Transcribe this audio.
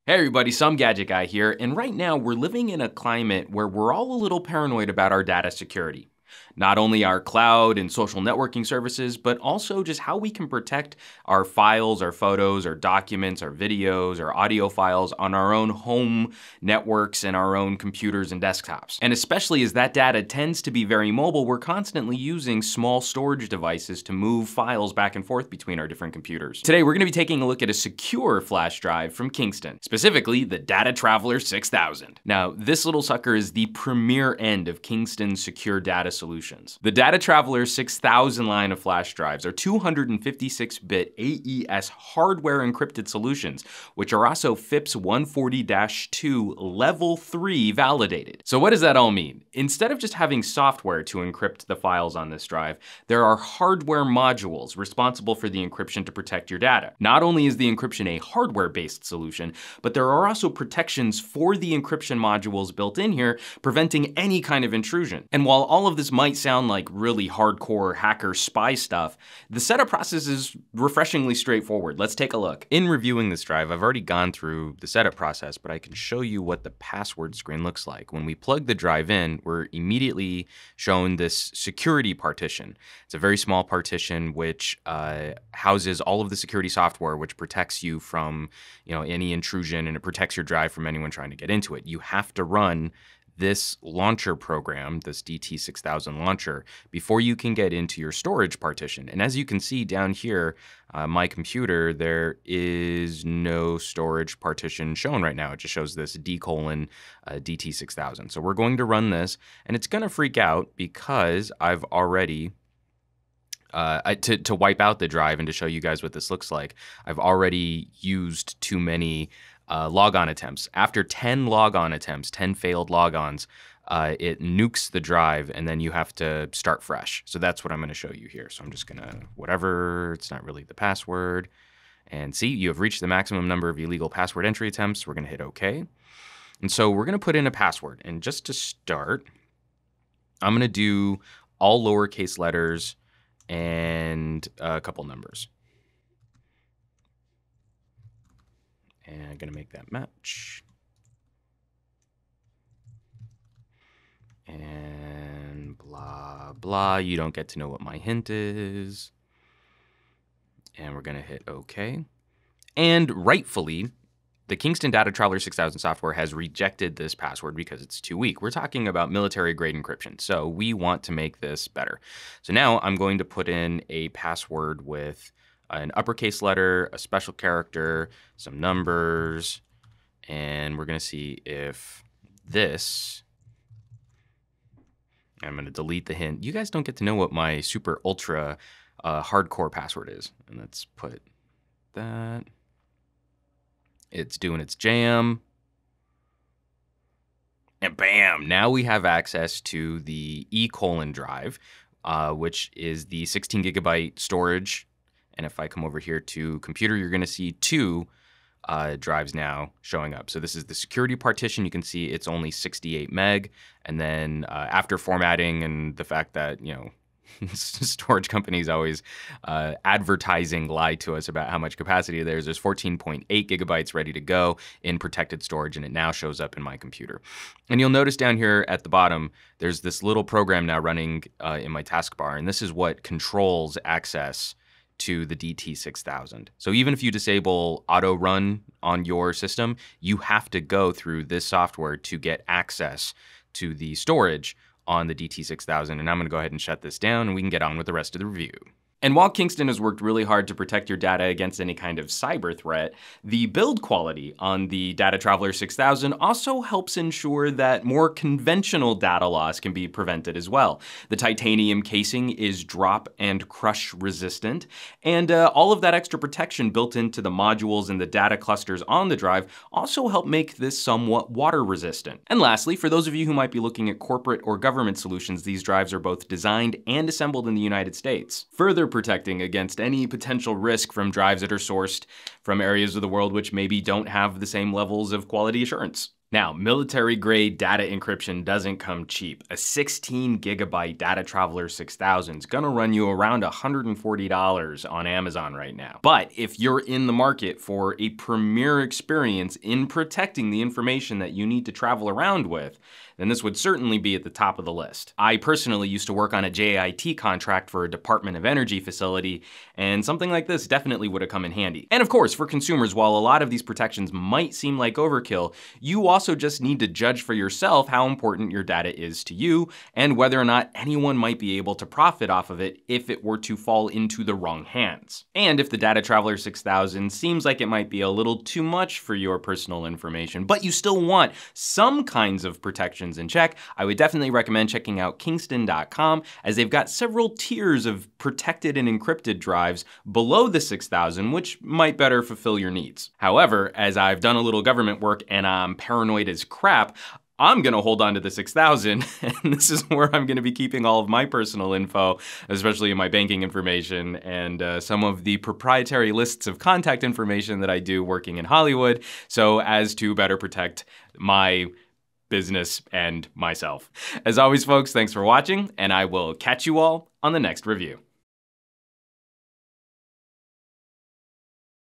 Hey everybody, Some Gadget Guy here, and right now we're living in a climate where we're all a little paranoid about our data security. Not only our cloud and social networking services, but also just how we can protect our files, our photos, our documents, our videos, our audio files on our own home networks and our own computers and desktops. And especially as that data tends to be very mobile, we're constantly using small storage devices to move files back and forth between our different computers. Today, we're going to be taking a look at a secure flash drive from Kingston, specifically the DataTraveler 6000. Now, this little sucker is the premier end of Kingston's secure data solutions. The DataTraveler 6000 line of flash drives are 256-bit AES hardware encrypted solutions, which are also FIPS 140-2 Level 3 validated. So what does that all mean? Instead of just having software to encrypt the files on this drive, there are hardware modules responsible for the encryption to protect your data. Not only is the encryption a hardware-based solution, but there are also protections for the encryption modules built in here, preventing any kind of intrusion. And while all of this might sound like really hardcore hacker spy stuff, the setup process is refreshingly straightforward. Let's take a look. In reviewing this drive, I've already gone through the setup process, but I can show you what the password screen looks like. When we plug the drive in, we're immediately shown this security partition. It's a very small partition which houses all of the security software which protects you from any intrusion, and it protects your drive from anyone trying to get into it. You have to run this launcher program, this DT6000 launcher, before you can get into your storage partition. And as you can see down here, my computer, there is no storage partition shown right now. It just shows this DT6000. So we're going to run this, and it's going to freak out because I've already to wipe out the drive and to show you guys what this looks like, I've already used too many logon attempts. After 10 logon attempts, 10 failed logons, it nukes the drive, and then you have to start fresh. So that's what I'm going to show you here. So I'm just going to, whatever, it's not really the password. And see, you have reached the maximum number of illegal password entry attempts. We're going to hit OK. And so we're going to put in a password. And just to start, I'm going to do all lowercase letters and a couple numbers. And I'm going to make that match. And blah, blah. You don't get to know what my hint is. And we're going to hit OK. And rightfully, the Kingston DataTraveler 6000 software has rejected this password because it's too weak. We're talking about military-grade encryption, so we want to make this better. So now I'm going to put in a password with an uppercase letter, a special character, some numbers, and we're going to see if this, I'm going to delete the hint. You guys don't get to know what my super ultra hardcore password is. And let's put that. It's doing its jam. And bam, now we have access to the E: drive, which is the 16 gigabyte storage. And if I come over here to computer, you're going to see two drives now showing up. So this is the security partition. You can see it's only 68 meg. And then after formatting and the fact that, storage companies always advertising lie to us about how much capacity there's 14.8 gigabytes ready to go in protected storage, and it now shows up in my computer. And you'll notice down here at the bottom, there's this little program now running in my taskbar, and this is what controls access to the DT6000. So even if you disable auto run on your system, you have to go through this software to get access to the storage on the DT6000. And I'm going to go ahead and shut this down, and we can get on with the rest of the review. And while Kingston has worked really hard to protect your data against any kind of cyber threat, the build quality on the DataTraveler 6000 also helps ensure that more conventional data loss can be prevented as well. The titanium casing is drop and crush resistant, and all of that extra protection built into the modules and the data clusters on the drive also help make this somewhat water resistant. And lastly, for those of you who might be looking at corporate or government solutions, these drives are both designed and assembled in the United States, further protecting against any potential risk from drives that are sourced from areas of the world which maybe don't have the same levels of quality assurance. Now, military-grade data encryption doesn't come cheap. A 16-gigabyte DataTraveler 6000 is gonna run you around $140 on Amazon right now. But if you're in the market for a premier experience in protecting the information that you need to travel around with, then this would certainly be at the top of the list. I personally used to work on a JIT contract for a Department of Energy facility, and something like this definitely would have come in handy. And of course, for consumers, while a lot of these protections might seem like overkill, you also just need to judge for yourself how important your data is to you and whether or not anyone might be able to profit off of it if it were to fall into the wrong hands. And if the DataTraveler 6000 seems like it might be a little too much for your personal information, but you still want some kinds of protections in check, I would definitely recommend checking out Kingston.com, as they've got several tiers of protected and encrypted drives below the 6000, which might better fulfill your needs. However, as I've done a little government work and I'm paranoid as crap, I'm gonna hold on to the 6000, and this is where I'm gonna be keeping all of my personal info, especially my banking information and some of the proprietary lists of contact information that I do working in Hollywood, so as to better protect my business and myself. As always, folks, thanks for watching, and I will catch you all on the next review.